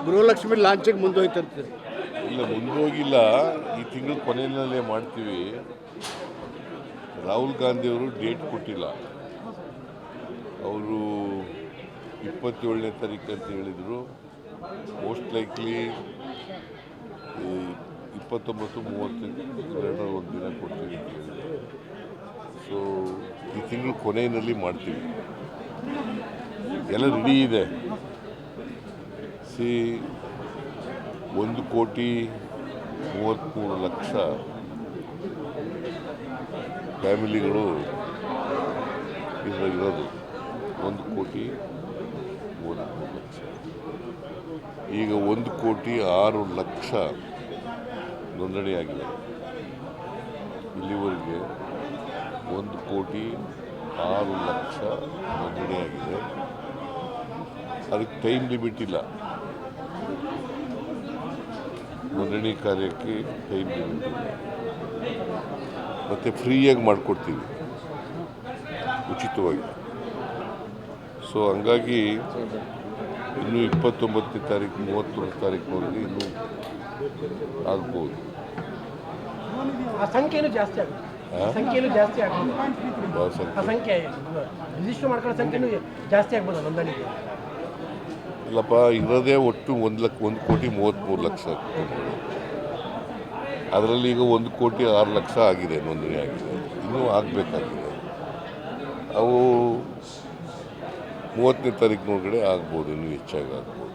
ಗೃಹಲಕ್ಷ್ಮಿ ಲಾಂಚಿಗೆ ಮುಂದೋಯ್ತಂತೆ. ಇಲ್ಲ, ಮುಂದೋಗಿಲ್ಲ. ಈ ತಿಂಗಳ ಕೊನೆಯಲ್ಲೇ ಮಾಡ್ತೀವಿ. ರಾಹುಲ್ ಗಾಂಧಿಯವರು ಡೇಟ್ ಕೊಟ್ಟಿಲ್ಲ. ಅವರು 27ನೇ ತಾರೀಕು ಅಂತ ಹೇಳಿದರು. ಮೋಸ್ಟ್ ಲೈಕ್ಲಿ 29-30 ಒಂದು ದಿನ ಕೊಡ್ತೀವಿ ಅಂತ ಹೇಳಿದ್ರು. ಸೊ ಈ ತಿಂಗಳು ಕೊನೆಯಲ್ಲಿ ಮಾಡ್ತೀವಿ. ಎಲ್ಲ ರೆಡಿ ಇದೆ. 1,33,00,000 ಫ್ಯಾಮಿಲಿಗಳು ಇರೋದು. 1,33,00,000. ಈಗ 1,06,00,000 ನೋಂದಣಿ ಆಗಿದೆ. ಇಲ್ಲಿವರೆಗೆ 1,06,00,000 ನೋಂದಣಿ ಆಗಿದೆ. ಅದಕ್ಕೆ ಟೈಮ್ ಲಿಮಿಟ್ ಇಲ್ಲ. ನೋಂದಣಿ ಕಾರ್ಯಕ್ಕೆ ಟೈಮ್ ಲಿಮಿಟ್ ಇಲ್ಲ. ಮತ್ತು ಫ್ರೀಯಾಗಿ ಮಾಡಿಕೊಡ್ತೀವಿ, ಉಚಿತವಾಗಿ. ಸೊ ಹಂಗಾಗಿ ಇನ್ನೂ 29ನೇ ತಾರೀಕು 31 ತಾರೀಕಿನವರೆಗೆ ಇನ್ನೂ ಆಗ್ಬೋದು. ಸಂಖ್ಯೆನೂ ಜಾಸ್ತಿ ಆಗುತ್ತೆ. ಸಂಖ್ಯೆನೂ ಜಾಸ್ತಿ ಆಗ್ಬೋದು. ಸಂಖ್ಯೆ ರಿಜಿಸ್ಟರ್ ಮಾಡ್ಕೊಳ್ಳೋ ಸಂಖ್ಯೆನೂ ಜಾಸ್ತಿ ಆಗ್ಬೋದು ನೋಂದಣಿಗೆ. ಇಲ್ಲಪ್ಪ, ಇರೋದೇ ಒಟ್ಟು 1,33,00,000. ಅದರಲ್ಲಿ ಈಗ 1,06,00,000 ಆಗಿದೆ, ನೋಂದಣಿ ಆಗಿದೆ. ಇನ್ನೂ ಆಗಬೇಕಾಗಿದೆ. ಅವು 30ನೇ ತಾರೀಕಿನೊಳಗಡೆ ಆಗ್ಬೋದು, ಇನ್ನೂ ಹೆಚ್ಚಾಗಿ ಆಗ್ಬೋದು.